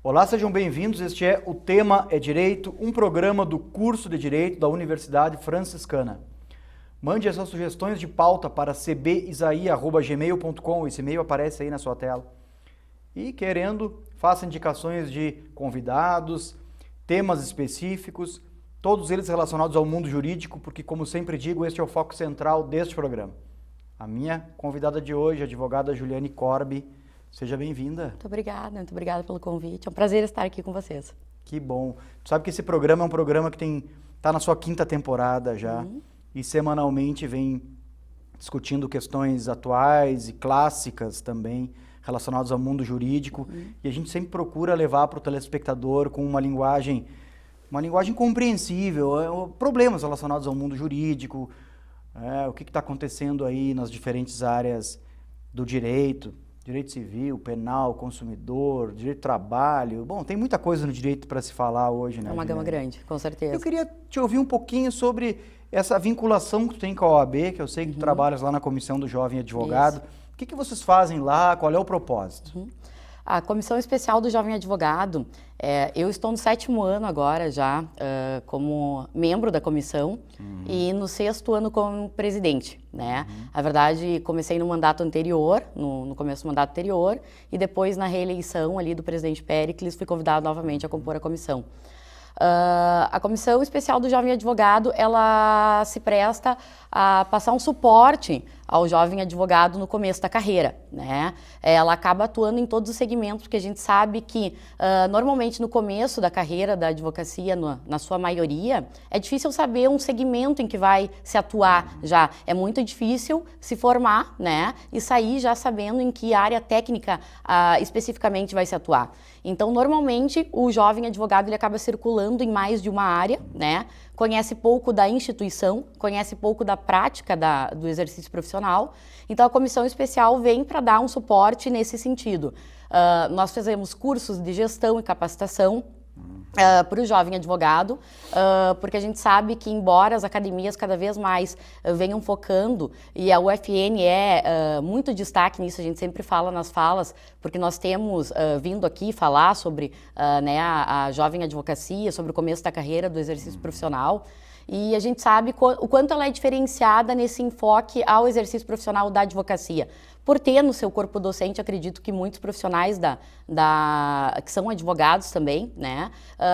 Olá, sejam bem-vindos. Este é O Tema é Direito, um programa do curso de Direito da Universidade Franciscana. Mande as suas sugestões de pauta para cbisaia@gmail.com, esse e-mail aparece aí na sua tela. E querendo, faça indicações de convidados, temas específicos, todos eles relacionados ao mundo jurídico, porque, como sempre digo, este é o foco central deste programa. A minha convidada de hoje, a advogada Juliane Corbi. Seja bem-vinda. Muito obrigada pelo convite. É um prazer estar aqui com vocês. Que bom. Tu sabe que esse programa é um programa que está na sua 5ª temporada já, e semanalmente vem discutindo questões atuais e clássicas também, relacionadas ao mundo jurídico, e a gente sempre procura levar para o telespectador com uma linguagem compreensível, problemas relacionados ao mundo jurídico, o que está acontecendo aí nas diferentes áreas do direito civil, penal, consumidor, direito do trabalho. Bom, tem muita coisa no direito para se falar hoje, né? É uma gama grande, com certeza. Eu queria te ouvir um pouquinho sobre essa vinculação que tu tem com a OAB, que eu sei que tu trabalhas lá na Comissão do Jovem Advogado. Isso. O que vocês fazem lá? Qual é o propósito? A Comissão Especial do Jovem Advogado, eu estou no 7º ano agora já como membro da comissão e no 6º ano como presidente, né? Na verdade, comecei no mandato anterior, no começo do mandato anterior, e depois na reeleição ali do presidente Péricles fui convidado novamente a compor a comissão. A Comissão Especial do Jovem Advogado, ela se presta a passar um suporte ao jovem advogado no começo da carreira, né? Ela acaba atuando em todos os segmentos, porque a gente sabe que normalmente no começo da carreira da advocacia, na sua maioria, é difícil saber um segmento em que vai se atuar já. É muito difícil se formar, né? E sair já sabendo em que área técnica especificamente vai se atuar. Então, normalmente, o jovem advogado ele acaba circulando em mais de uma área, né? Conhece pouco da instituição, conhece pouco da prática do exercício profissional. Então, a comissão especial vem para dar um suporte nesse sentido. Nós fazemos cursos de gestão e capacitação para o jovem advogado, porque a gente sabe que, embora as academias cada vez mais venham focando, e a UFN é muito destaque nisso, a gente sempre fala nas falas, porque nós temos vindo aqui falar sobre a jovem advocacia, sobre o começo da carreira do exercício profissional, e a gente sabe o quanto ela é diferenciada nesse enfoque ao exercício profissional da advocacia. Por ter no seu corpo docente, acredito que muitos profissionais que são advogados também, né,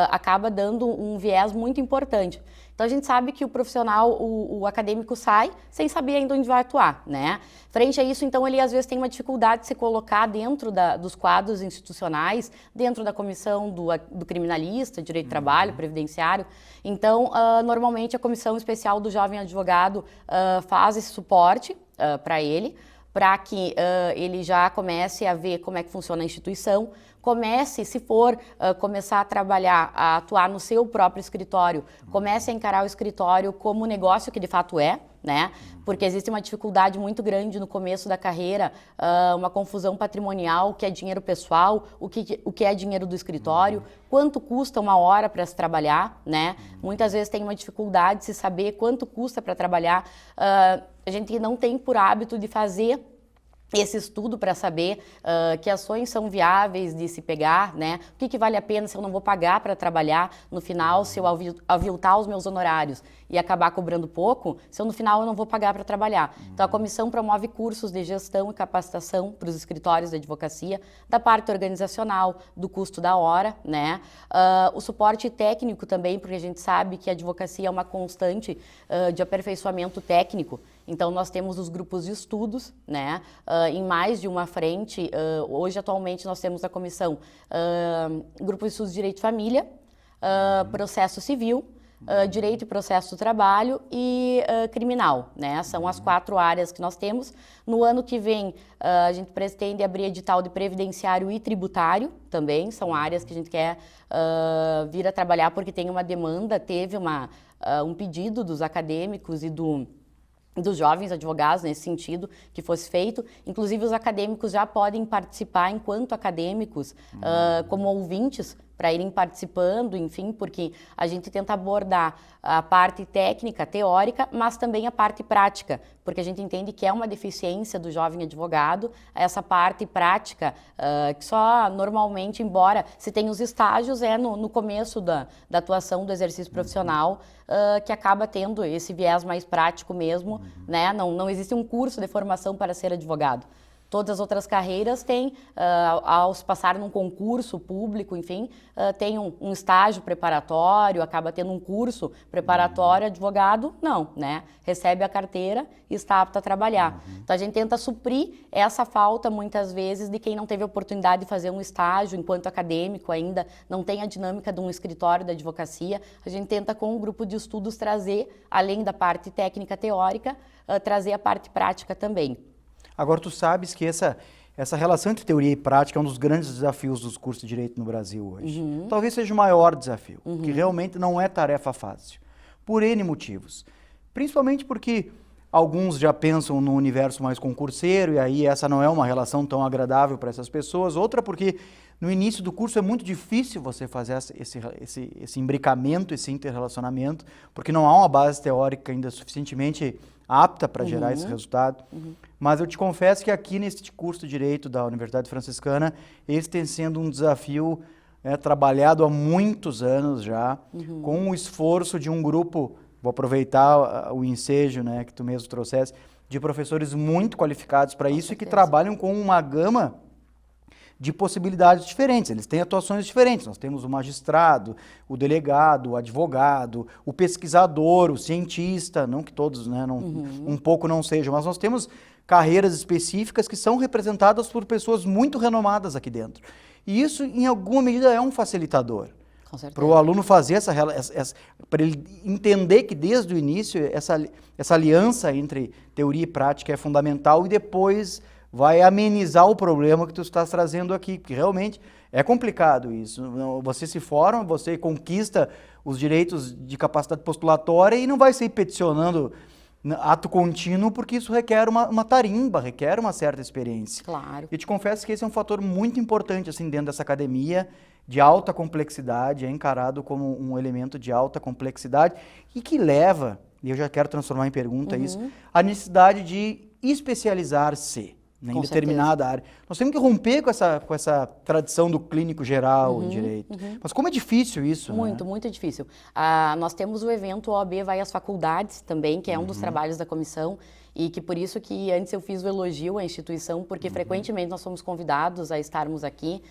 acaba dando um viés muito importante. Então, a gente sabe que o profissional, o acadêmico sai sem saber ainda onde vai atuar, né? Frente a isso, então, ele às vezes tem uma dificuldade de se colocar dentro dos quadros institucionais, dentro da comissão do criminalista, direito do trabalho, previdenciário. Então, normalmente, a Comissão Especial do Jovem Advogado faz esse suporte para ele, para que ele já comece a ver como é que funciona a instituição, comece, se for começar a trabalhar, a atuar no seu próprio escritório, comece a encarar o escritório como negócio que de fato é, né? Porque existe uma dificuldade muito grande no começo da carreira, uma confusão patrimonial, o que é dinheiro pessoal, o que é dinheiro do escritório, quanto custa uma hora para se trabalhar, né? Muitas vezes tem uma dificuldade de se saber quanto custa para trabalhar. A gente não tem por hábito de fazer esse estudo para saber que ações são viáveis de se pegar, né? O que vale a pena se eu não vou pagar para trabalhar no final, se eu aviltar os meus honorários e acabar cobrando pouco, se eu no final eu não vou pagar para trabalhar. Então a comissão promove cursos de gestão e capacitação para os escritórios de advocacia, da parte organizacional, do custo da hora, né? O suporte técnico também, porque a gente sabe que a advocacia é uma constante de aperfeiçoamento técnico. Então, nós temos os grupos de estudos, né, em mais de uma frente. Hoje, atualmente, nós temos a comissão Grupo de Estudos de Direito de Família, Processo Civil, Direito e Processo do Trabalho e Criminal, né? São as 4 áreas que nós temos. No ano que vem, a gente pretende abrir edital de previdenciário e tributário também. São áreas que a gente quer vir a trabalhar porque tem uma demanda, teve um pedido dos acadêmicos e dos jovens advogados nesse sentido que fosse feito. Inclusive, os acadêmicos já podem participar enquanto acadêmicos, como ouvintes, para irem participando, enfim, porque a gente tenta abordar a parte técnica, teórica, mas também a parte prática, porque a gente entende que é uma deficiência do jovem advogado, essa parte prática, que só normalmente, embora se tem os estágios, é no começo da atuação do exercício profissional, que acaba tendo esse viés mais prático mesmo, né? Não existe um curso de formação para ser advogado. Todas as outras carreiras têm, ao passar num concurso público, enfim, tem um estágio preparatório, acaba tendo um curso preparatório, advogado, não, né? Recebe a carteira e está apto a trabalhar. Então, a gente tenta suprir essa falta, muitas vezes, de quem não teve a oportunidade de fazer um estágio enquanto acadêmico ainda, não tem a dinâmica de um escritório da advocacia. A gente tenta, com um grupo de estudos, trazer, além da parte técnica teórica, trazer a parte prática também. Agora, tu sabes que essa relação entre teoria e prática é um dos grandes desafios dos cursos de Direito no Brasil hoje. Talvez seja o maior desafio, que realmente não é tarefa fácil, por N motivos. Principalmente porque alguns já pensam no universo mais concurseiro, e aí essa não é uma relação tão agradável para essas pessoas. Outra porque no início do curso é muito difícil você fazer esse imbricamento, esse interrelacionamento, porque não há uma base teórica ainda suficientemente apta para gerar esse resultado. Mas eu te confesso que aqui neste curso de Direito da Universidade Franciscana, esse tem sendo um desafio trabalhado há muitos anos já, com o esforço de um grupo, vou aproveitar o ensejo, né, que tu mesmo trouxesse, de professores muito qualificados para isso e que trabalham com uma gama de possibilidades diferentes, eles têm atuações diferentes. Nós temos o magistrado, o delegado, o advogado, o pesquisador, o cientista, não que todos, né, um pouco não sejam, mas nós temos carreiras específicas que são representadas por pessoas muito renomadas aqui dentro. E isso, em alguma medida, é um facilitador. Para o aluno fazer para ele entender que desde o início essa aliança entre teoria e prática é fundamental e depois vai amenizar o problema que tu estás trazendo aqui, porque realmente é complicado isso. Você se forma, você conquista os direitos de capacidade postulatória e não vai sair peticionando ato contínuo, porque isso requer uma tarimba, requer uma certa experiência. Claro. E te confesso que esse é um fator muito importante assim, dentro dessa academia, de alta complexidade, é encarado como um elemento de alta complexidade e que leva, e eu já quero transformar em pergunta isso, a necessidade de especializar-se em determinada área. Nós temos que romper com essa tradição do clínico geral em direito. Mas como é difícil isso, muito, né? Muito difícil. Nós temos o evento OAB Vai às Faculdades também, que é um dos trabalhos da comissão, e que por isso que antes eu fiz o elogio à instituição, porque frequentemente nós somos convidados a estarmos aqui.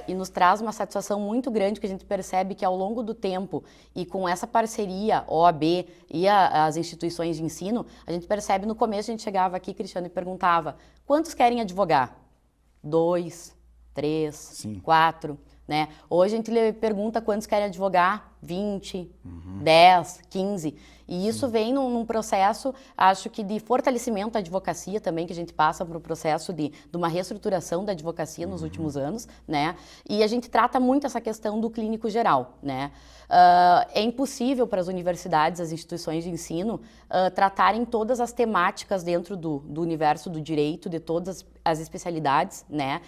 E nos traz uma satisfação muito grande, que a gente percebe que ao longo do tempo e com essa parceria OAB e as instituições de ensino, a gente percebe, no começo a gente chegava aqui, Cristiano, e perguntava: quantos querem advogar? 2, 3, 4, né? Hoje a gente pergunta quantos querem advogar? 20, 10, 15. E isso vem num processo, acho que de fortalecimento da advocacia também, que a gente passa por um processo de uma reestruturação da advocacia nos últimos anos, né? E a gente trata muito essa questão do clínico geral, né? É impossível para as universidades, as instituições de ensino, tratarem todas as temáticas dentro do universo do direito, de todas as especialidades, né?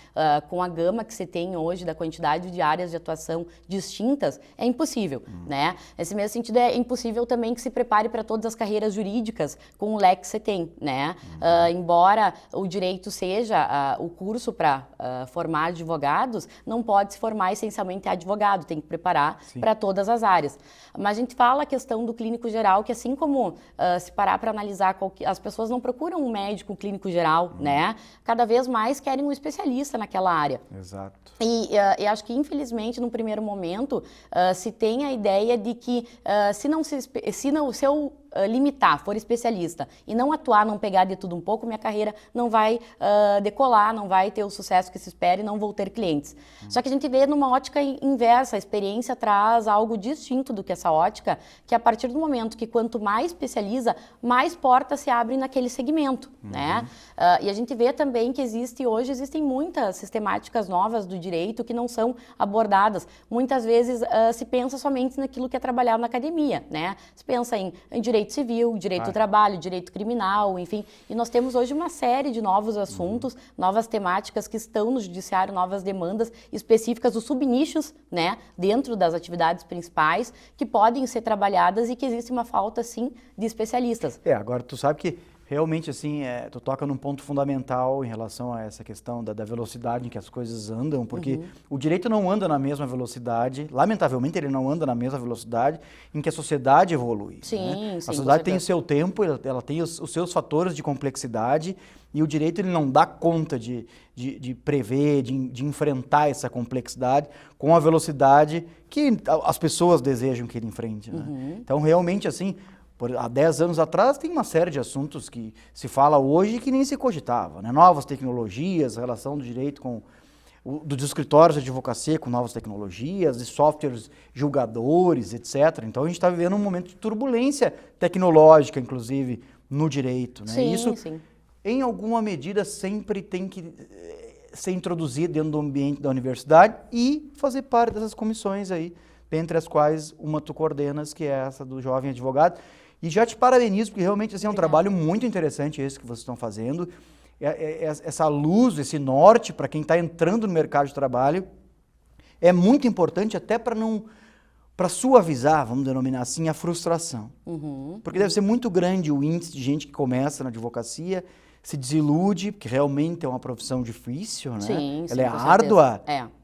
Com a gama que se tem hoje, da quantidade de áreas de atuação distintas, é impossível, né? Nesse mesmo sentido, é impossível também que se prepare para todas as carreiras jurídicas com o leque que você tem, né? Embora o direito seja o curso para formar advogados, não pode se formar essencialmente advogado, tem que preparar para todas as áreas. Mas a gente fala a questão do clínico geral, que assim como se parar para analisar, as pessoas não procuram um médico clínico geral, né? Cada vez mais querem um especialista naquela área. Exato. E acho que, infelizmente, no primeiro momento, se tem a ideia de que se eu limitar, for especialista e não atuar, não pegar de tudo um pouco, minha carreira não vai decolar, não vai ter o sucesso que se espera e não vou ter clientes. Só que a gente vê numa ótica inversa, a experiência traz algo distinto do que essa ótica, que a partir do momento que quanto mais especializa, mais portas se abrem naquele segmento, né? E a gente vê também que existem muitas sistemáticas novas do direito que não são abordadas. Muitas vezes se pensa somente naquilo que é trabalhado na academia, né? Se pensa em direito direito civil, direito do trabalho, direito criminal, enfim. E nós temos hoje uma série de novos assuntos, novas temáticas que estão no judiciário, novas demandas específicas, os subnichos, né, dentro das atividades principais, que podem ser trabalhadas e que existe uma falta, sim, de especialistas. Agora tu sabe que realmente, assim, tu toca num ponto fundamental em relação a essa questão da velocidade em que as coisas andam, porque o direito não anda na mesma velocidade, lamentavelmente ele não anda na mesma velocidade em que a sociedade evolui. Sim, né? sim, a sociedade tem o seu tempo, ela tem os seus fatores de complexidade, e o direito ele não dá conta de prever, de enfrentar essa complexidade com a velocidade que as pessoas desejam que ele enfrente. Né? Então, realmente, assim, há 10 anos atrás tem uma série de assuntos que se fala hoje que nem se cogitava, né? Novas tecnologias, a relação do direito com dos escritórios de advocacia com novas tecnologias, de softwares julgadores, etc. Então a gente está vivendo um momento de turbulência tecnológica, inclusive, no direito. Né? Sim, Isso, sim. em alguma medida, sempre tem que ser introduzido dentro do ambiente da universidade e fazer parte dessas comissões aí, dentre as quais uma tu coordenas, que é essa do Jovem Advogado. E já te parabenizo, porque realmente assim, é um trabalho muito interessante esse que vocês estão fazendo. Essa luz, esse norte para quem está entrando no mercado de trabalho é muito importante até para suavizar, vamos denominar assim, a frustração. Porque deve ser muito grande o índice de gente que começa na advocacia, se desilude, porque realmente é uma profissão difícil, né? Sim, ela é com árdua. certeza.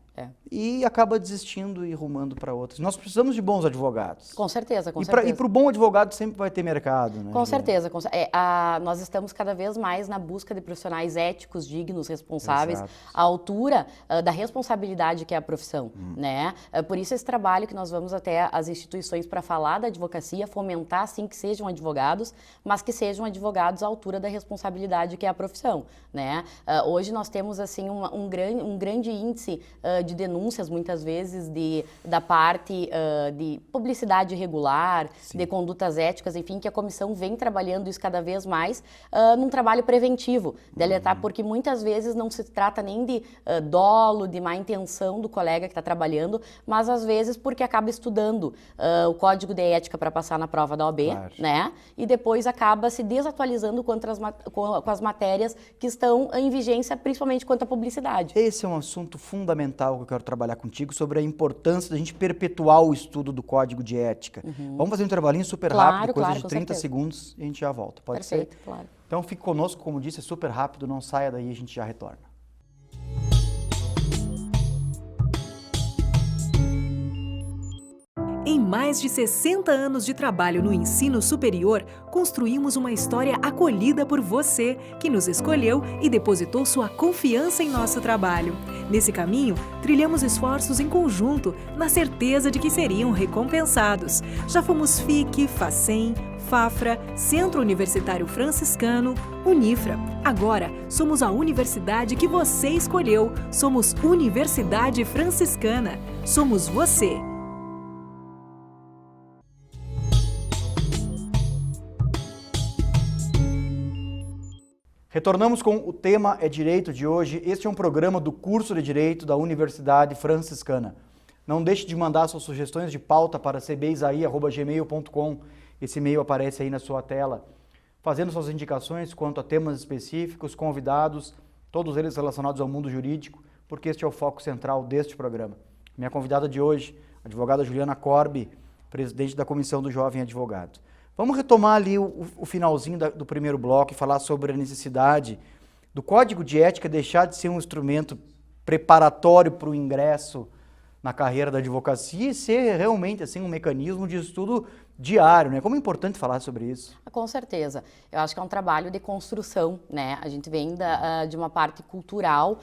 E acaba desistindo e rumando para outras. Nós precisamos de bons advogados. Com certeza, com certeza. E para o bom advogado sempre vai ter mercado, né? Com certeza. Nós estamos cada vez mais na busca de profissionais éticos, dignos, responsáveis, à altura da responsabilidade que é a profissão, né? Por isso esse trabalho que nós vamos até as instituições para falar da advocacia, fomentar, sim, que sejam advogados, mas que sejam advogados à altura da responsabilidade que é a profissão, né? Hoje nós temos, assim, um grande índice de denúncias, muitas vezes, da parte de publicidade irregular, sim, de condutas éticas, enfim, que a comissão vem trabalhando isso cada vez mais num trabalho preventivo, de alertar, porque muitas vezes não se trata nem de dolo, de má intenção do colega que está trabalhando, mas às vezes porque acaba estudando o código de ética para passar na prova da OAB, claro, né? E depois acaba se desatualizando com as matérias que estão em vigência, principalmente quanto à publicidade. Esse é um assunto fundamental que eu quero trabalhar contigo, sobre a importância da gente perpetuar o estudo do código de ética. Vamos fazer um trabalhinho super rápido, coisa de 30 segundos, e a gente já volta. Pode ser? Perfeito, claro. Então fique conosco, como disse, é super rápido, não saia daí, a gente já retorna. Em mais de 60 anos de trabalho no ensino superior, construímos uma história acolhida por você, que nos escolheu e depositou sua confiança em nosso trabalho. Nesse caminho, trilhamos esforços em conjunto, na certeza de que seriam recompensados. Já fomos FIC, FACEM, FAFRA, Centro Universitário Franciscano, Unifra. Agora, somos a universidade que você escolheu. Somos Universidade Franciscana. Somos você. Retornamos com o tema é Direito de hoje. Este é um programa do curso de Direito da Universidade Franciscana. Não deixe de mandar suas sugestões de pauta para cbisaí@gmail.com. Esse e-mail aparece aí na sua tela. Fazendo suas indicações quanto a temas específicos, convidados, todos eles relacionados ao mundo jurídico, porque este é o foco central deste programa. Minha convidada de hoje, a advogada Juliana Corbi, presidente da Comissão do Jovem Advogado. Vamos retomar ali o finalzinho do primeiro bloco e falar sobre a necessidade do Código de Ética deixar de ser um instrumento preparatório para o ingresso na carreira da advocacia e ser realmente assim, um mecanismo de estudo diário, né? Como é importante falar sobre isso? Com certeza. Eu acho que é um trabalho de construção, né? A gente vem de uma parte cultural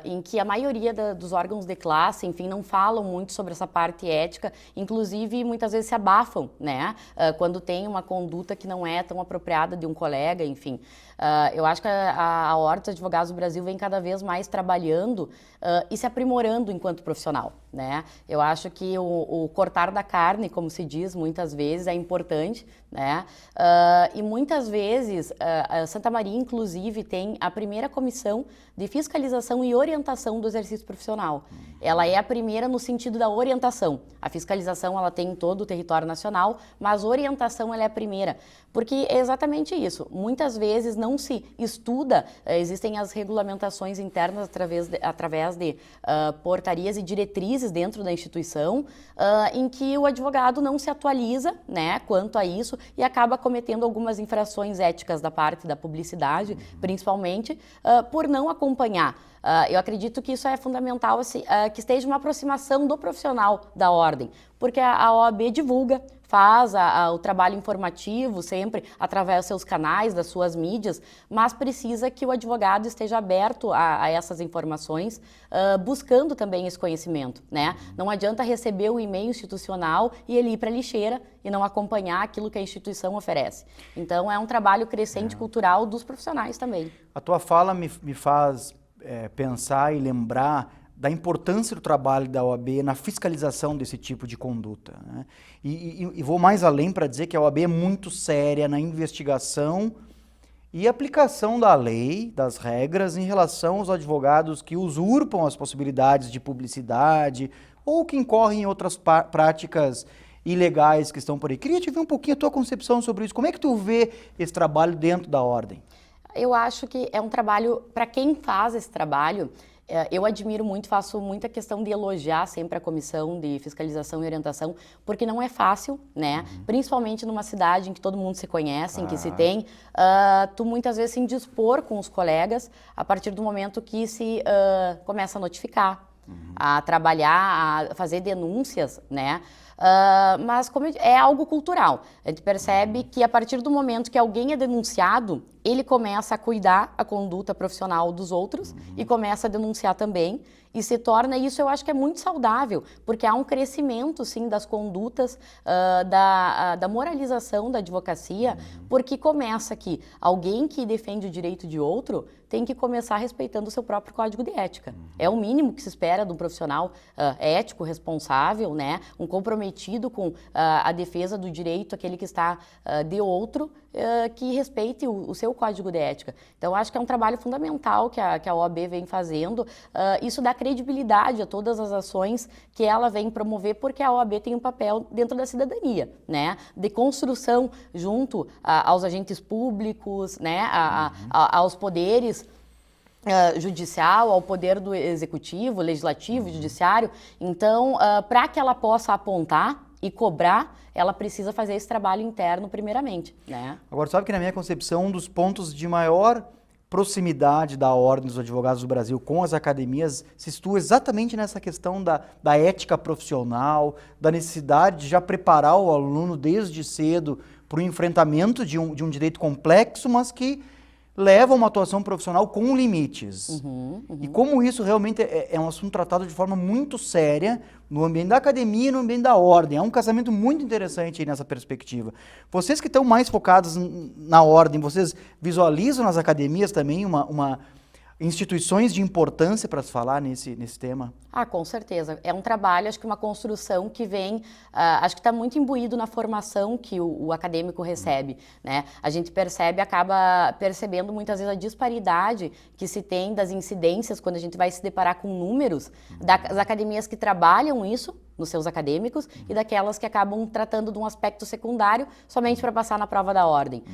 em que a maioria dos órgãos de classe, enfim, não falam muito sobre essa parte ética, inclusive muitas vezes se abafam, né? Quando tem uma conduta que não é tão apropriada de um colega, enfim. Eu acho que a Ordem dos Advogados do Brasil vem cada vez mais trabalhando e se aprimorando enquanto profissional, né? Eu acho que o cortar da carne, como se diz muitas muitas vezes, é importante, né? E muitas vezes, a Santa Maria, inclusive, tem a primeira comissão de fiscalização e orientação do exercício profissional. Ela é a primeira no sentido da orientação. A fiscalização, ela tem em todo o território nacional, mas a orientação, ela é a primeira. Porque é exatamente isso. Muitas vezes não se estuda, existem as regulamentações internas através de portarias e diretrizes dentro da instituição, em que o advogado não se atualiza, né, quanto a isso e acaba cometendo algumas infrações éticas da parte da publicidade, principalmente, por não acompanhar. Eu acredito que isso é fundamental, que esteja uma aproximação do profissional da ordem, porque a OAB divulga, faz o trabalho informativo sempre através dos seus canais, das suas mídias, mas precisa que o advogado esteja aberto a essas informações, buscando também esse conhecimento, né? Não adianta receber o e-mail institucional e ele ir para a lixeira e não acompanhar aquilo que a instituição oferece. Então, é um trabalho crescente cultural dos profissionais também. A tua fala me faz pensar e lembrar da importância do trabalho da OAB na fiscalização desse tipo de conduta, né? E vou mais além para dizer que a OAB é muito séria na investigação e aplicação da lei, das regras, em relação aos advogados que usurpam as possibilidades de publicidade ou que incorrem em outras práticas ilegais que estão por aí. Queria te ver um pouquinho a tua concepção sobre isso. Como é que tu vê esse trabalho dentro da ordem? Eu acho que é um trabalho, para quem faz esse trabalho, eu admiro muito, faço muita questão de elogiar sempre a comissão de fiscalização e orientação, porque não é fácil, né? Principalmente numa cidade em que todo mundo se conhece, em que se tem, tu muitas vezes se indispor com os colegas a partir do momento que se começa a notificar, a trabalhar, a fazer denúncias, né? Mas como é algo cultural, a gente percebe que a partir do momento que alguém é denunciado, ele começa a cuidar a conduta profissional dos outros e começa a denunciar também, e se torna, isso eu acho que é muito saudável, porque há um crescimento, sim, das condutas, da moralização da advocacia, porque começa que alguém que defende o direito de outro tem que começar respeitando o seu próprio código de ética. É o mínimo que se espera de um profissional ético, responsável, né, um comprometido com a defesa do direito, aquele que está de outro, que respeite o seu código de ética. Então, acho que é um trabalho fundamental que a OAB vem fazendo. Isso dá credibilidade a todas as ações que ela vem promover, porque a OAB tem um papel dentro da cidadania, né? De construção junto aos agentes públicos, né? Aos poderes judicial, ao poder do executivo, legislativo, judiciário. Então, para que ela possa apontar e cobrar, ela precisa fazer esse trabalho interno primeiramente, né? Agora, sabe que na minha concepção, um dos pontos de maior proximidade da Ordem dos Advogados do Brasil com as academias se situa exatamente nessa questão da ética profissional, da necessidade de já preparar o aluno desde cedo para o enfrentamento de um direito complexo, mas que leva a uma atuação profissional com limites. E como isso realmente é um assunto tratado de forma muito séria no ambiente da academia e no ambiente da ordem. É um casamento muito interessante aí nessa perspectiva. Vocês que estão mais focados na ordem, vocês visualizam nas academias também instituições de importância para se falar nesse tema? Com certeza. É um trabalho, acho que uma construção que vem, acho que está muito imbuído na formação que o acadêmico recebe, né? A gente acaba percebendo muitas vezes a disparidade que se tem das incidências quando a gente vai se deparar com números das academias que trabalham isso nos seus acadêmicos e daquelas que acabam tratando de um aspecto secundário somente para passar na prova da ordem.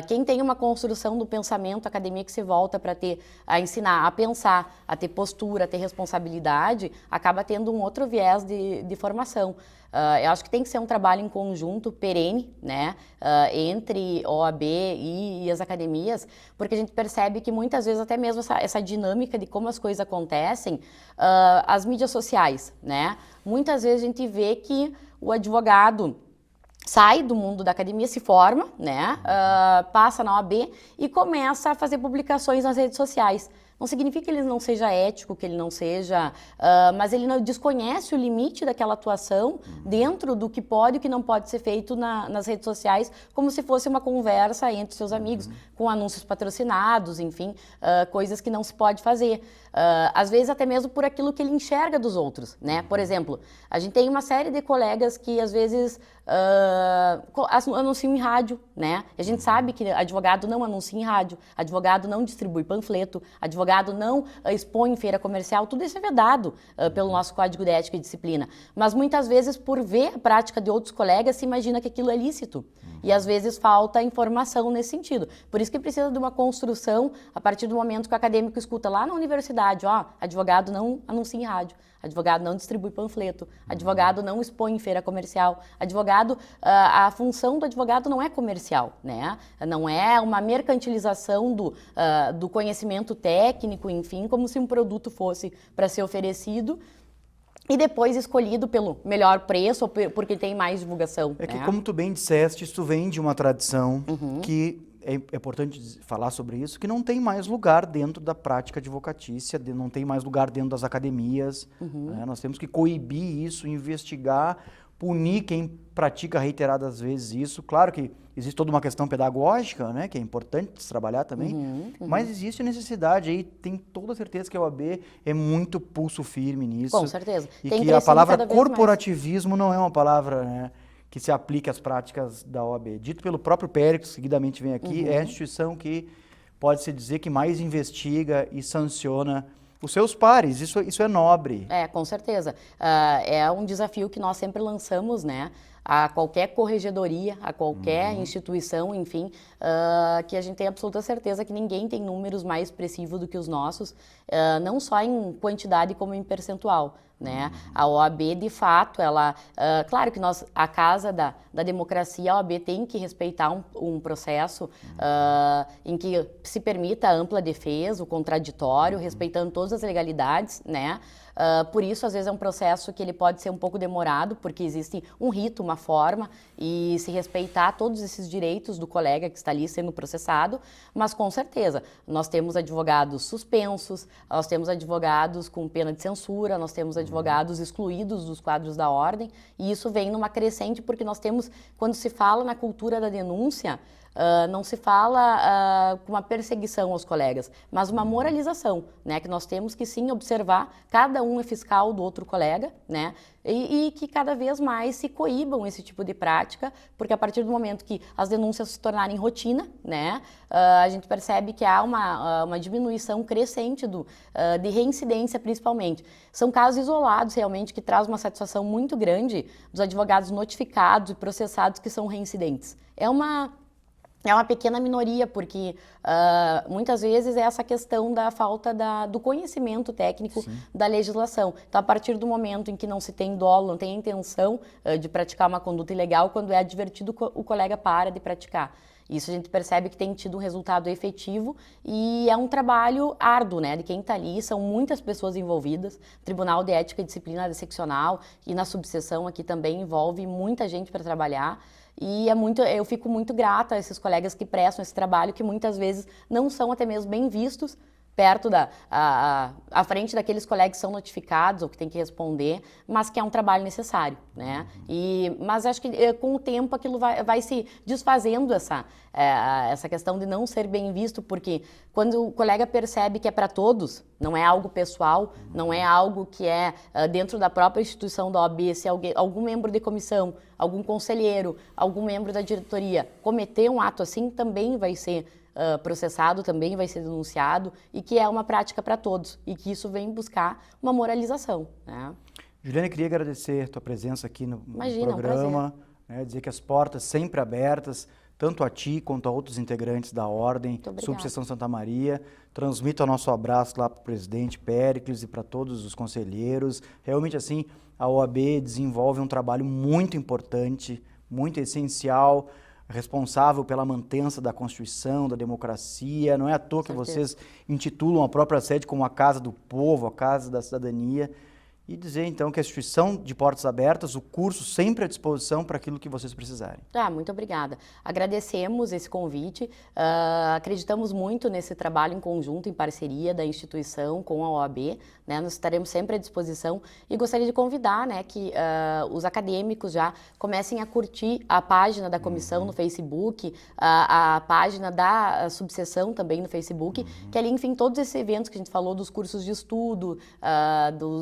Quem tem uma construção do pensamento, a academia que se volta para a ensinar a pensar, a ter postura, a ter responsabilidade, acaba tendo um outro viés de formação. Eu acho que tem que ser um trabalho em conjunto, perene, né, entre OAB e as academias, porque a gente percebe que muitas vezes até mesmo essa dinâmica de como as coisas acontecem, as mídias sociais, né, muitas vezes a gente vê que o advogado sai do mundo da academia, se forma, né, passa na OAB e começa a fazer publicações nas redes sociais. Não significa que ele não seja ético, que ele não seja... mas ele não desconhece o limite daquela atuação dentro do que pode e o que não pode ser feito nas redes sociais, como se fosse uma conversa entre seus amigos, com anúncios patrocinados, enfim, coisas que não se pode fazer. Às vezes até mesmo por aquilo que ele enxerga dos outros, né? Por exemplo, a gente tem uma série de colegas que às vezes anunciam em rádio, né? A gente sabe que advogado não anuncia em rádio, advogado não distribui panfleto, advogado não expõe em feira comercial, tudo isso é vedado pelo nosso Código de Ética e Disciplina. Mas muitas vezes, por ver a prática de outros colegas, se imagina que aquilo é lícito. E às vezes falta informação nesse sentido. Por isso que precisa de uma construção a partir do momento que o acadêmico escuta lá na universidade, advogado não anuncia em rádio, advogado não distribui panfleto, advogado não expõe em feira comercial, advogado, a função do advogado não é comercial, né? Não é uma mercantilização do conhecimento técnico, enfim, como se um produto fosse para ser oferecido e depois escolhido pelo melhor preço ou porque tem mais divulgação. É que, né? como tu bem disseste, isso vem de uma tradição que é importante falar sobre isso, que não tem mais lugar dentro da prática advocatícia, não tem mais lugar dentro das academias. Né? Nós temos que coibir isso, investigar, punir quem pratica reiteradas vezes isso. Claro que existe toda uma questão pedagógica, né, que é importante se trabalhar também, mas existe necessidade aí, tem toda a certeza que a OAB é muito pulso firme nisso. Com certeza. E Tem que a palavra cada vez mais. corporativismo não é uma palavra, né, que se aplique às práticas da OAB. Dito pelo próprio Péricles, que seguidamente vem aqui, é a instituição que pode-se dizer que mais investiga e sanciona os seus pares. Isso é nobre. Com certeza. É um desafio que nós sempre lançamos, né? A qualquer corregedoria, a qualquer instituição, enfim, que a gente tem absoluta certeza que ninguém tem números mais expressivos do que os nossos, não só em quantidade como em percentual. Né? A OAB, de fato, claro que a Casa da Democracia, a OAB tem que respeitar um processo em que se permita a ampla defesa, o contraditório, respeitando todas as legalidades, né? Por isso, às vezes, é um processo que ele pode ser um pouco demorado, porque existe um rito, uma forma, e se respeitar todos esses direitos do colega que está ali sendo processado, mas com certeza, nós temos advogados suspensos, nós temos advogados com pena de censura, nós temos advogados excluídos dos quadros da ordem, e isso vem numa crescente porque nós temos, quando se fala na cultura da denúncia, não se fala com uma perseguição aos colegas, mas uma moralização, né? Que nós temos que sim observar, cada um é fiscal do outro colega, né? E que cada vez mais se coíbam esse tipo de prática, porque a partir do momento que as denúncias se tornarem rotina, né? A gente percebe que há uma diminuição crescente de reincidência, principalmente. São casos isolados, realmente, que traz uma satisfação muito grande dos advogados notificados e processados que são reincidentes. É uma pequena minoria, porque muitas vezes é essa questão da falta do conhecimento técnico da legislação. Então, a partir do momento em que não se tem dolo, não tem a intenção de praticar uma conduta ilegal, quando é advertido, o colega para de praticar. Isso a gente percebe que tem tido um resultado efetivo e é um trabalho árduo, né, de quem está ali, são muitas pessoas envolvidas, Tribunal de Ética e Disciplina Seccional e na subseção aqui também envolve muita gente para trabalhar. E eu fico muito grata a esses colegas que prestam esse trabalho, que muitas vezes não são até mesmo bem vistos perto à frente daqueles colegas que são notificados ou que têm que responder, mas que é um trabalho necessário, né? Mas acho que com o tempo aquilo vai se desfazendo essa questão de não ser bem visto, porque quando o colega percebe que é para todos, não é algo pessoal, não é algo que é dentro da própria instituição da OAB, se algum membro de comissão, algum conselheiro, algum membro da diretoria cometer um ato assim, também vai ser processado, também vai ser denunciado, e que é uma prática para todos, e que isso vem buscar uma moralização. Né? Juliane, queria agradecer a tua presença aqui no programa, um né, dizer que as portas sempre abertas, tanto a ti quanto a outros integrantes da Ordem, Subseção Santa Maria. Transmito o nosso abraço lá para o presidente Péricles e para todos os conselheiros. Realmente, assim, a OAB desenvolve um trabalho muito importante, muito essencial, responsável pela mantença da Constituição, da democracia. Não é à toa que vocês intitulam a própria sede como a Casa do Povo, a Casa da Cidadania. E dizer, então, que a instituição de portas abertas, o curso sempre à disposição para aquilo que vocês precisarem. Muito obrigada. Agradecemos esse convite, acreditamos muito nesse trabalho em conjunto, em parceria da instituição com a OAB, né? Nós estaremos sempre à disposição e gostaria de convidar, né, que os acadêmicos já comecem a curtir a página da comissão no Facebook, a página da subseção também no Facebook, que ali, enfim, todos esses eventos que a gente falou, dos cursos de estudo,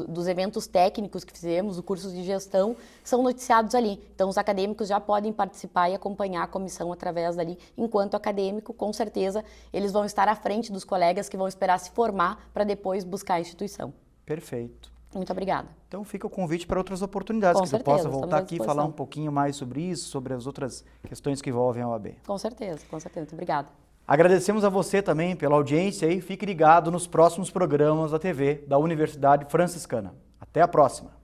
dos eventos treinamentos técnicos que fizemos, o curso de gestão, são noticiados ali. Então, os acadêmicos já podem participar e acompanhar a comissão através dali. Enquanto acadêmico, com certeza, eles vão estar à frente dos colegas que vão esperar se formar para depois buscar a instituição. Perfeito. Muito obrigada. Então fica o convite para outras oportunidades, Com que certeza, você possa voltar aqui e falar um disposição. pouquinho mais sobre isso, sobre as outras questões que envolvem a OAB. Com certeza. Muito obrigada. Agradecemos a você também pela audiência e fique ligado nos próximos programas da TV da Universidade Franciscana. Até a próxima!